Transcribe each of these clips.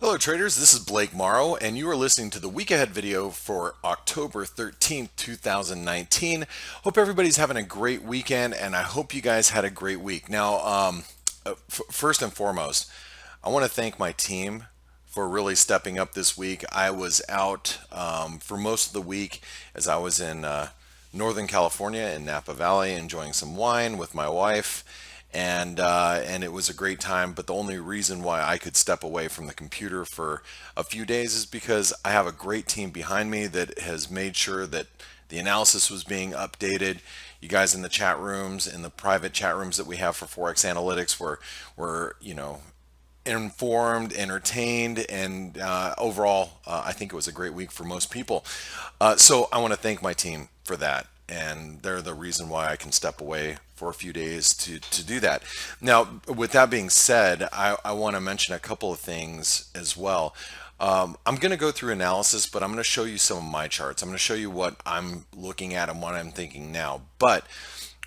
Hello traders, this is Blake Morrow and you are listening to the week ahead video for October 13th, 2019. Hope everybody's having a great weekend and I hope you guys had a great week. Now, first and foremost, I want to thank my team for really stepping up this week. I was out for most of the week as I was in Northern California in Napa Valley enjoying some wine with my wife and it was a great time. But the only reason why I could step away from the computer for a few days is because I have a great team behind me that has made sure that the analysis was being updated. You guys in the chat rooms, in the private chat rooms that we have for ForexAnalytix, were informed, entertained, and overall, I think it was a great week for most people. So I want to thank my team for that, and they're the reason why I can step away for a few days to do that. Now, with that being said, I want to mention a couple of things as well. I'm going to go through analysis, but I'm going to show you some of my charts. I'm going to show you what I'm looking at and what I'm thinking now. But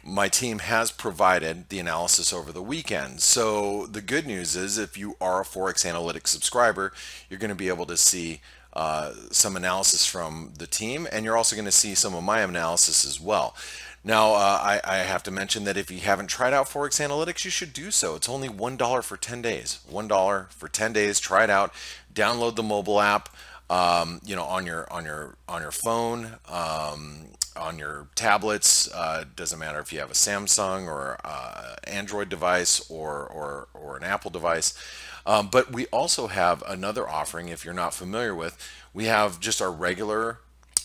my team has provided the analysis over the weekend. So the good news is if you are a ForexAnalytix subscriber, you're going to be able to see some analysis from the team, and you're also going to see some of my analysis as well. Now, I have to mention that if you haven't tried out ForexAnalytix, you should do so. It's only $1 for 10 days. $1 for 10 days. Try it out. Download the mobile app. On your phone, on your tablets. Doesn't matter if you have a Samsung or Android device or an Apple device. But we also have another offering. If you're not familiar with, we have just our regular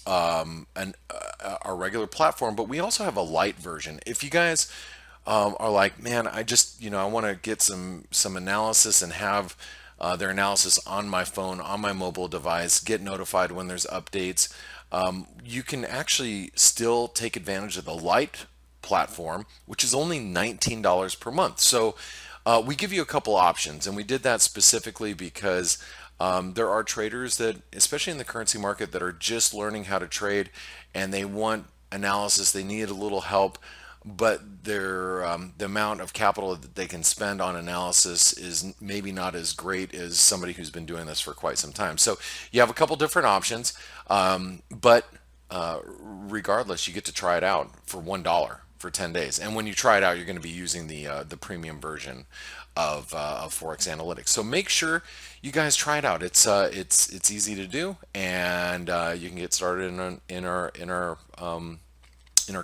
our regular platform, but we also have a light version. If you guys are like, man, I want to get some analysis and have their analysis on my phone, on my mobile device, get notified when there's updates. You can actually still take advantage of the light platform, which is only $19 per month. So we give you a couple options, and we did that specifically because there are traders that, especially in the currency market, that are just learning how to trade and they want analysis. They need a little help, but the amount of capital that they can spend on analysis is maybe not as great as somebody who's been doing this for quite some time. So you have a couple different options, but regardless, you get to try it out for $1 for 10 days. And when you try it out, you're going to be using the premium version of ForexAnalytix. So make sure you guys try it out. It's easy to do, and you can get started in our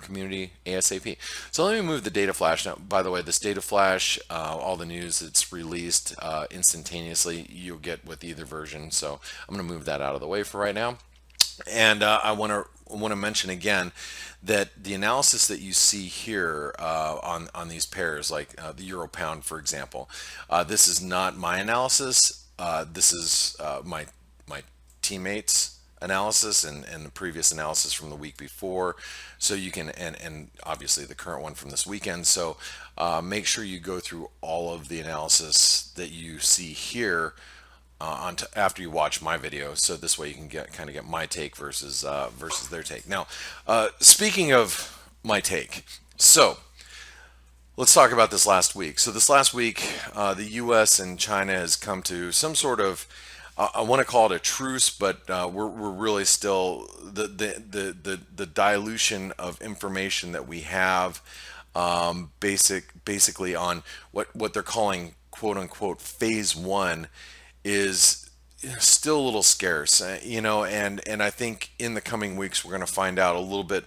community ASAP. So let me move the data flash. Now, by the way, this data flash, all the news, it's released instantaneously. You'll get with either version. So I'm going to move that out of the way for right now. And I want to mention again that the analysis that you see here on these pairs, like the euro pound, for example, this is not my analysis. This is my teammates' analysis and the previous analysis from the week before. So you can, and obviously the current one from this weekend. So make sure you go through all of the analysis that you see here after you watch my video, so this way you can kind of get my take versus their take. Now, speaking of my take, so let's talk about this last week. So this last week, the U.S. and China has come to some sort of, I want to call it a truce, but we're really still the dilution of information that we have, basically on what they're calling quote unquote phase one is still a little scarce, and I think in the coming weeks we're going to find out a little bit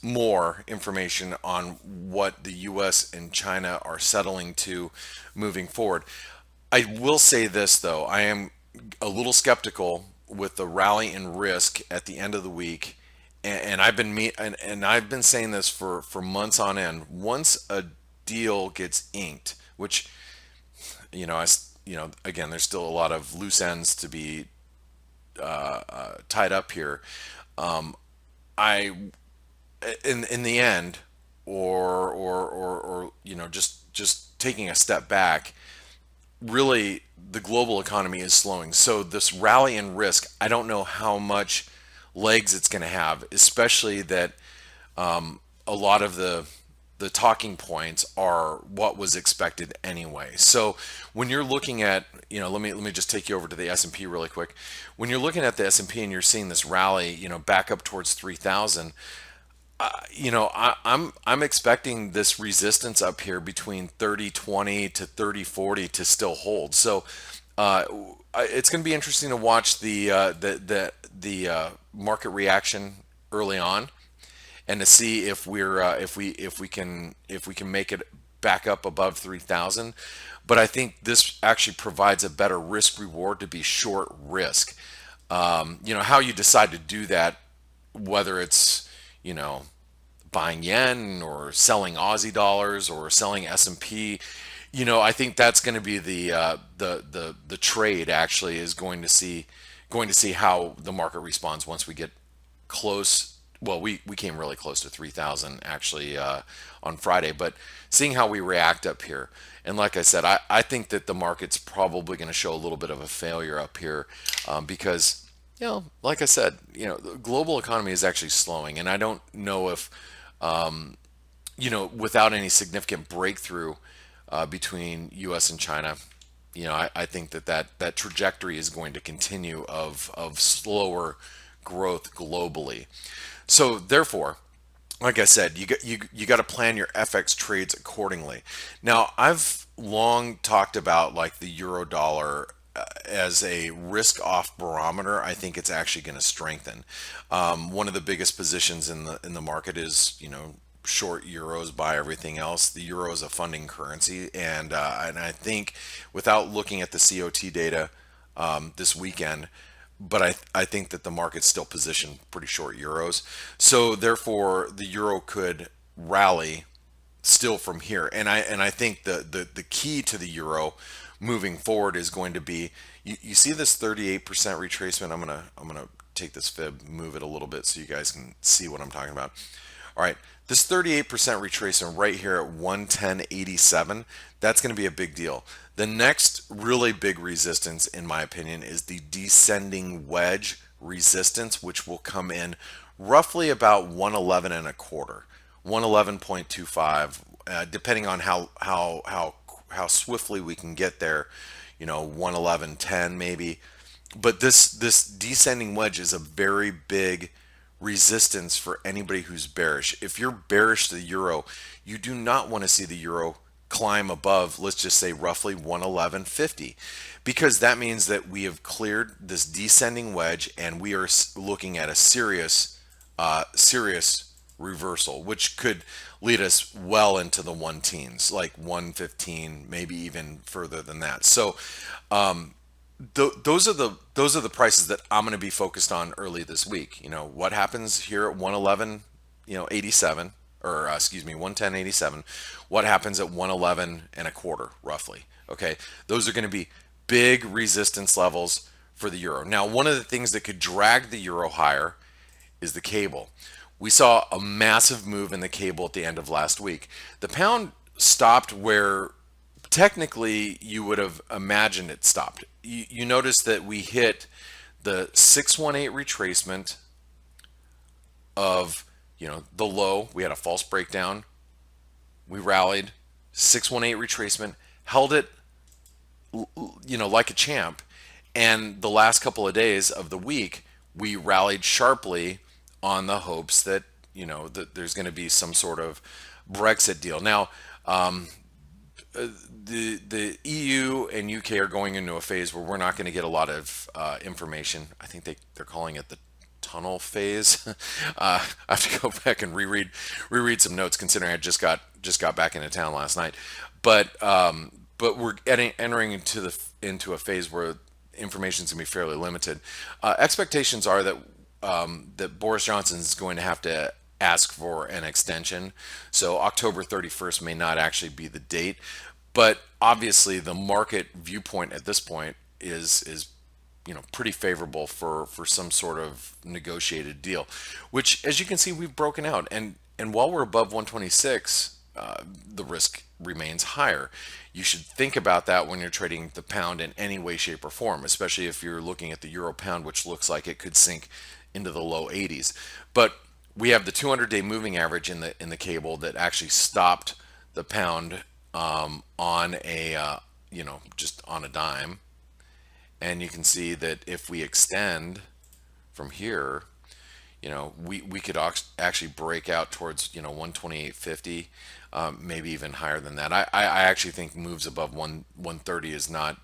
more information on what the US and China are settling to moving forward. I will say this though, I am a little skeptical with the rally in risk at the end of the week, and I've been saying this for months on end. Once a deal gets inked, which again, there's still a lot of loose ends to be tied up here. I, in the end, or just taking a step back, really the global economy is slowing. So this rally in risk, I don't know how much legs it's going to have, especially that a lot of the the talking points are what was expected anyway. So when you're looking at, let me just take you over to the S&P really quick. When you're looking at the S&P and you're seeing this rally, back up towards 3,000, I'm expecting this resistance up here between 30.20 to 30.40 to still hold. So uh, it's going to be interesting to watch the market reaction early on, and to see if we can make it back up above 3,000. But I think this actually provides a better risk reward to be short risk. How you decide to do that, whether it's you know buying yen or selling Aussie dollars or selling S&P, I think that's going to be the trade. Actually, is going to see how the market responds once we get close. Well, we came really close to 3,000 actually on Friday, but seeing how we react up here. And like I said, I think that the market's probably going to show a little bit of a failure up here, because, like I said, the global economy is actually slowing. And I don't know if, without any significant breakthrough between US and China, I think that trajectory is going to continue of slower growth globally. So therefore, like I said, you got to plan your FX trades accordingly. Now, I've long talked about like the euro dollar as a risk off barometer. I think it's actually going to strengthen. One of the biggest positions in the market is short euros, buy everything else. The euro is a funding currency, and I think without looking at the COT data this weekend, but I think that the market's still positioned pretty short euros. So therefore, the euro could rally still from here. And I think the key to the euro moving forward is going to be, you see this 38% retracement. I'm gonna take this fib, move it a little bit so you guys can see what I'm talking about. All right, this 38% retracement right here at 110.87, that's going to be a big deal. The next really big resistance, in my opinion, is the descending wedge resistance, which will come in roughly about 111 and a quarter, 111.25, depending on how swiftly we can get there. 111.10 maybe. But this descending wedge is a very big resistance for anybody who's bearish. If you're bearish to the euro, you do not want to see the euro climb above, let's just say roughly 111.50, because that means that we have cleared this descending wedge and we are looking at a serious reversal, which could lead us well into the one teens, like 115, maybe even further than that. So those are the prices that I'm going to be focused on early this week. What happens here at 111, 87, or excuse me, 110.87. What happens at 111 and a quarter, roughly? Okay, those are going to be big resistance levels for the euro. Now, one of the things that could drag the euro higher is the cable. We saw a massive move in the cable at the end of last week. The pound stopped where technically you would have imagined it stopped. You notice that we hit the 618 retracement of the low. We had a false breakdown. We rallied, 618 retracement, held it like a champ. And the last couple of days of the week, we rallied sharply on the hopes that that there's going to be some sort of Brexit deal. Now, the EU and UK are going into a phase where we're not going to get a lot of information. I think they're calling it the tunnel phase. I have to go back and reread some notes, considering I just got back into town last night. But we're entering into a phase where information is going to be fairly limited. Expectations are that Boris Johnson is going to have to ask for an extension. So October 31st may not actually be the date, but obviously the market viewpoint at this point is pretty favorable for some sort of negotiated deal, which, as you can see, we've broken out. And while we're above 126, the risk remains higher. You should think about that when you're trading the pound in any way, shape, or form, especially if you're looking at the euro pound, which looks like it could sink into the low 80s. But We have the 200-day moving average in the cable that actually stopped the pound on a just on a dime, and you can see that if we extend from here, we could actually break out towards 128.50, maybe even higher than that. I actually think moves above 130 is not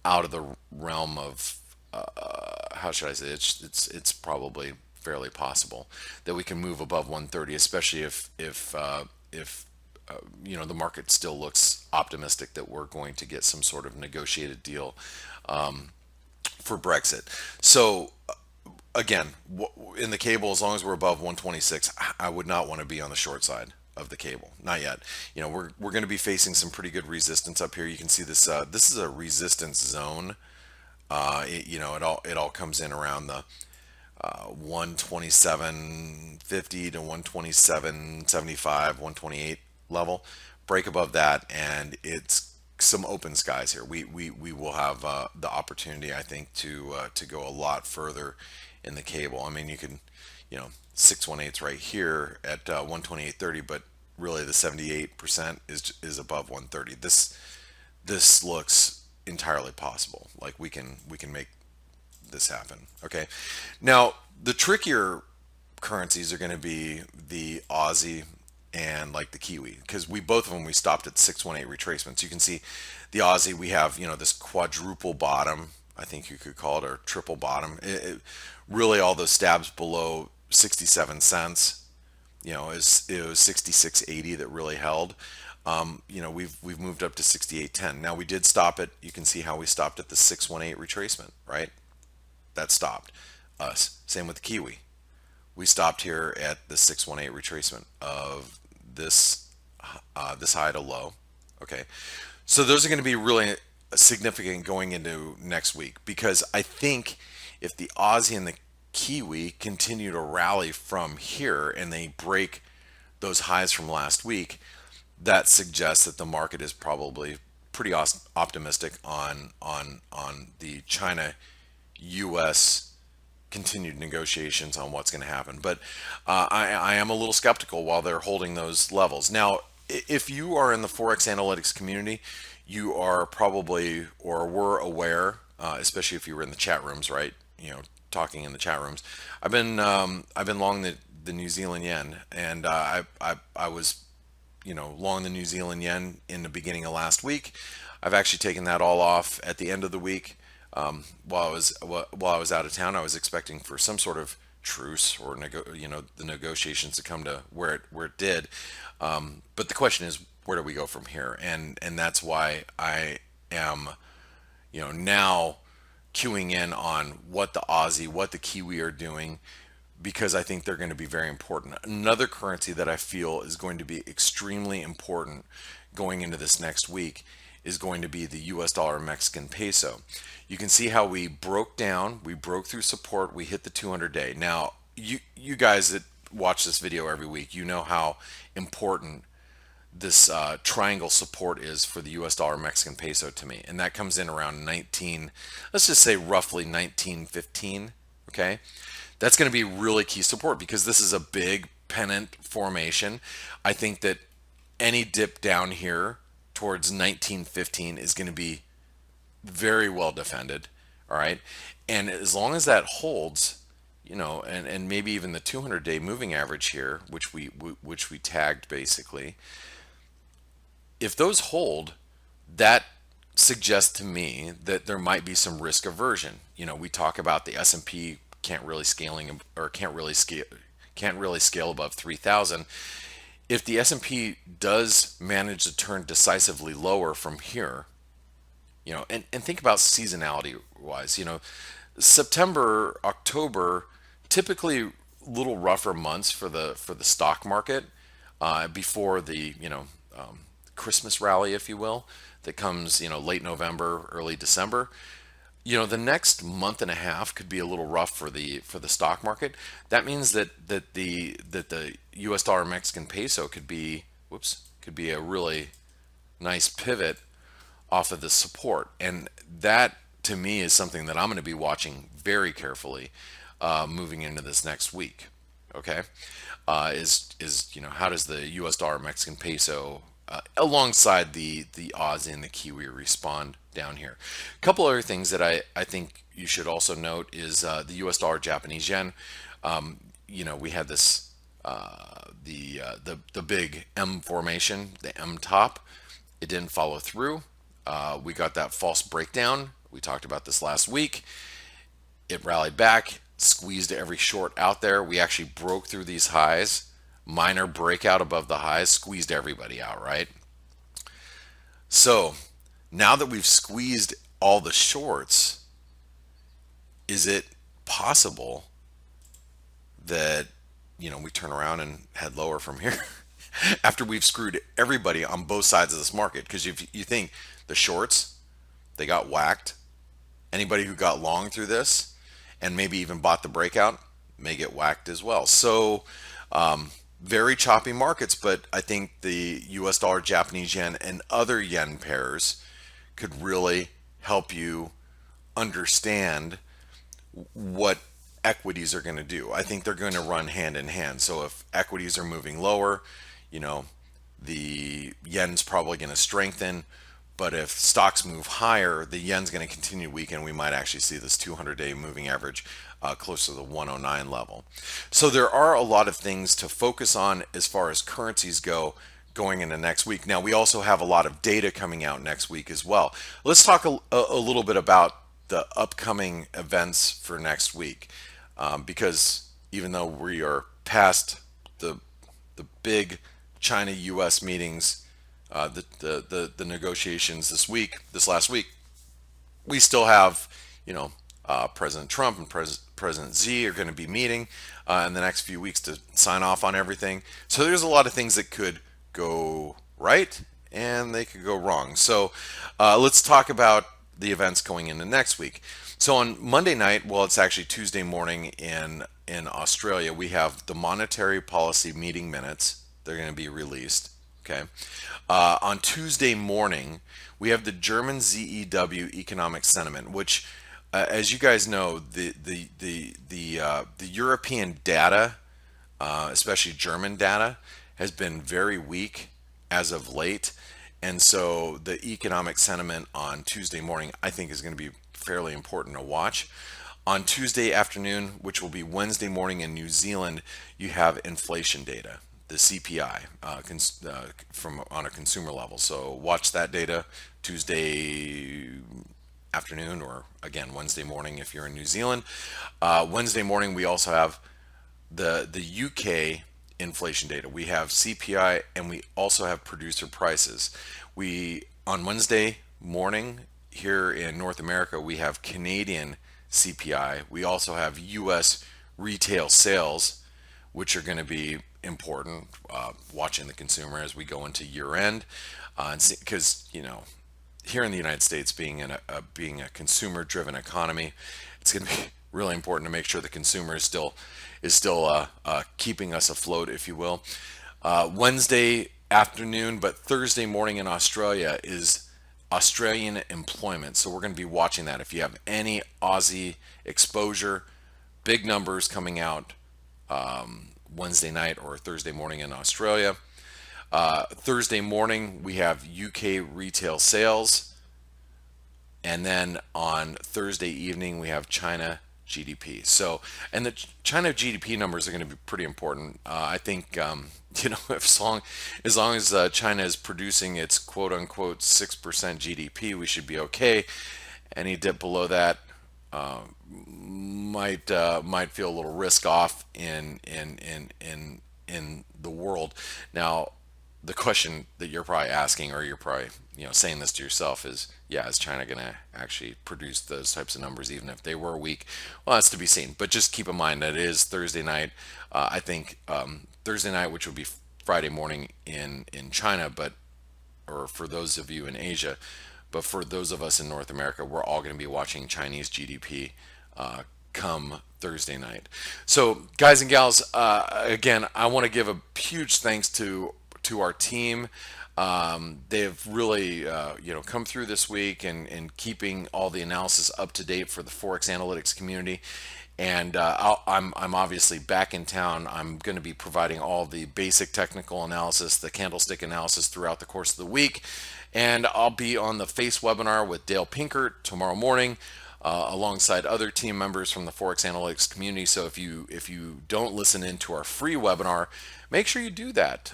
out of the realm of how should I say it? It's probably fairly possible that we can move above 130, especially if the market still looks optimistic that we're going to get some sort of negotiated deal for Brexit. So again, in the cable, as long as we're above 126, I would not want to be on the short side of the cable. Not yet. We're going to be facing some pretty good resistance up here. You can see this. This is a resistance zone. It all comes in around the 127.50 to 127.75, 128 level. Break above that, and it's some open skies here. We will have the opportunity, I think, to go a lot further in the cable. I mean, you can, 618's right here at 128.30, but really the 78% is above 130. This looks entirely possible. Like we can make this happen. Okay. Now, the trickier currencies are going to be the Aussie and like the Kiwi, because both of them we stopped at 618 retracements. You can see the Aussie, we have this quadruple bottom, I think you could call it, or triple bottom. Really all those stabs below 67 cents, it was 66.80 that really held. We've moved up to 68.10. Now we did stop it. You can see how we stopped at the 618 retracement, right? That stopped us. Same with the Kiwi. We stopped here at the 618 retracement of this high to low. Okay, so those are going to be really significant going into next week, because I think if the Aussie and the Kiwi continue to rally from here and they break those highs from last week, that suggests that the market is probably pretty optimistic on the China U.S. continued negotiations on what's going to happen. But I am a little skeptical while they're holding those levels. Now, if you are in the ForexAnalytix community, you are probably or were aware, especially if you were in the chat rooms, right? Talking in the chat rooms. I've been long the New Zealand yen, and I was long the New Zealand yen in the beginning of last week. I've actually taken that all off at the end of the week. While I was out of town, I was expecting for some sort of truce or the negotiations to come to where it did. But the question is, where do we go from here? And that's why I am now queuing in on what the Aussie, what the Kiwi are doing, because I think they're going to be very important. Another currency that I feel is going to be extremely important going into this next week is going to be the US dollar Mexican peso. You can see how we broke down, we broke through support, we hit the 200-day. Now, you guys that watch this video every week, you know how important this triangle support is for the US dollar Mexican peso to me. And that comes in around 19, let's just say roughly 1915, okay? That's going to be really key support, because this is a big pennant formation. I think that any dip down here towards 1915 is going to be very well defended. All right. And as long as that holds, and maybe even the 200-day moving average here, which we tagged basically, if those hold, that suggests to me that there might be some risk aversion. We talk about the S&P can't really scale above 3,000. If the S&P does manage to turn decisively lower from here, and think about seasonality wise, September, October, typically a little rougher months for the stock market before the Christmas rally, if you will, that comes late November, early December. The next month and a half could be a little rough for the stock market. That means that the US dollar Mexican peso could be a really nice pivot off of the support, and that to me is something that I'm going to be watching very carefully moving into this next week. Okay, is how does the U.S. dollar Mexican peso alongside the Aussie and the Kiwi respond down here? A couple other things that I think you should also note is the U.S. dollar Japanese yen. We had this the big M formation, the M top. It didn't follow through. We got that false breakdown. We talked about this last week. It rallied back, squeezed every short out there. We actually broke through these highs, minor breakout above the highs, squeezed everybody out, right? So now that we've squeezed all the shorts, is it possible that we turn around and head lower from here after we've screwed everybody on both sides of this market? Because if you think the shorts, they got whacked. Anybody who got long through this and maybe even bought the breakout may get whacked as well. So very choppy markets, but I think the US dollar, Japanese yen, and other yen pairs could really help you understand what equities are going to do. I think they're going to run hand in hand. So if equities are moving lower, you know, the yen's probably going to strengthen. But if stocks move higher, the yen's going to continue to weaken. We might actually see this 200-day moving average close to the 109 level. So there are a lot of things to focus on as far as currencies go going into next week. Now, we also have a lot of data coming out next week as well. Let's talk a little bit about the upcoming events for next week, because even though we are past the big China-U.S. meetings, the negotiations this last week, we still have, President Trump and President Xi are going to be meeting in the next few weeks to sign off on everything. So there's a lot of things that could go right and they could go wrong. So let's talk about the events going into next week. So on Monday night, well, it's actually Tuesday morning in Australia, we have the monetary policy meeting minutes. They're going to be released. Okay. On Tuesday morning, we have the German ZEW economic sentiment, which, as you guys know, the European data, especially German data, has been very weak as of late, and so the economic sentiment on Tuesday morning, I think, is going to be fairly important to watch. On Tuesday afternoon, which will be Wednesday morning in New Zealand, you have inflation data, the CPI, from on a consumer level. So watch that data Tuesday afternoon, or again Wednesday morning if you're in New Zealand. Wednesday morning we also have the UK inflation data. We have CPI and we also have producer prices. We on Wednesday morning here in North America we have Canadian CPI. We also have US retail sales, which are going to be important, watching the consumer as we go into year end, because here in the United States, being a consumer driven economy, it's going to be really important to make sure the consumer is still keeping us afloat, if you will. Wednesday afternoon, but Thursday morning in Australia is Australian employment. So we're going to be watching that. If you have any Aussie exposure, big numbers coming out Wednesday night or Thursday morning in Australia. Thursday morning, we have UK retail sales. And then on Thursday evening, we have China GDP. So, and the China GDP numbers are going to be pretty important. I think, as long as China is producing its quote unquote 6% GDP, we should be okay. Any dip below that might feel a little risk off in the world. Now, the question that you're probably asking, or you're probably saying this to yourself, is, yeah, is China going to actually produce those types of numbers even if they were weak? Well, that's to be seen. But just keep in mind that it is Thursday night. I think Thursday night, which would be Friday morning in China, or for those of you in Asia, but for those of us in North America, we're all going to be watching Chinese GDP come Thursday night. So, guys and gals, again, I want to give a huge thanks to our team. They've really come through this week and keeping all the analysis up to date for the ForexAnalytix community. And I'm obviously back in town. I'm going to be providing all the basic technical analysis, the candlestick analysis throughout the course of the week. And I'll be on the FACE webinar with Dale Pinkert tomorrow morning, alongside other team members from the ForexAnalytix community. So if you don't listen in to our free webinar, make sure you do that.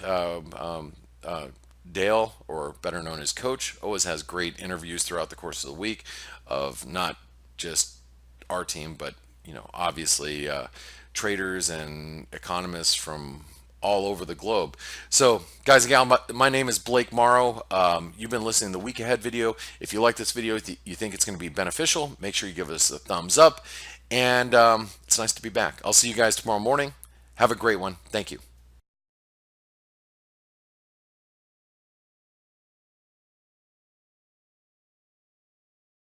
Dale, or better known as Coach, always has great interviews throughout the course of the week of not just our team, but obviously traders and economists from all over the globe. So, guys and gals, my name is Blake Morrow. You've been listening to the Week Ahead video. If you like this video, you think it's going to be beneficial, make sure you give us a thumbs up. And it's nice to be back. I'll see you guys tomorrow morning. Have a great one. Thank you.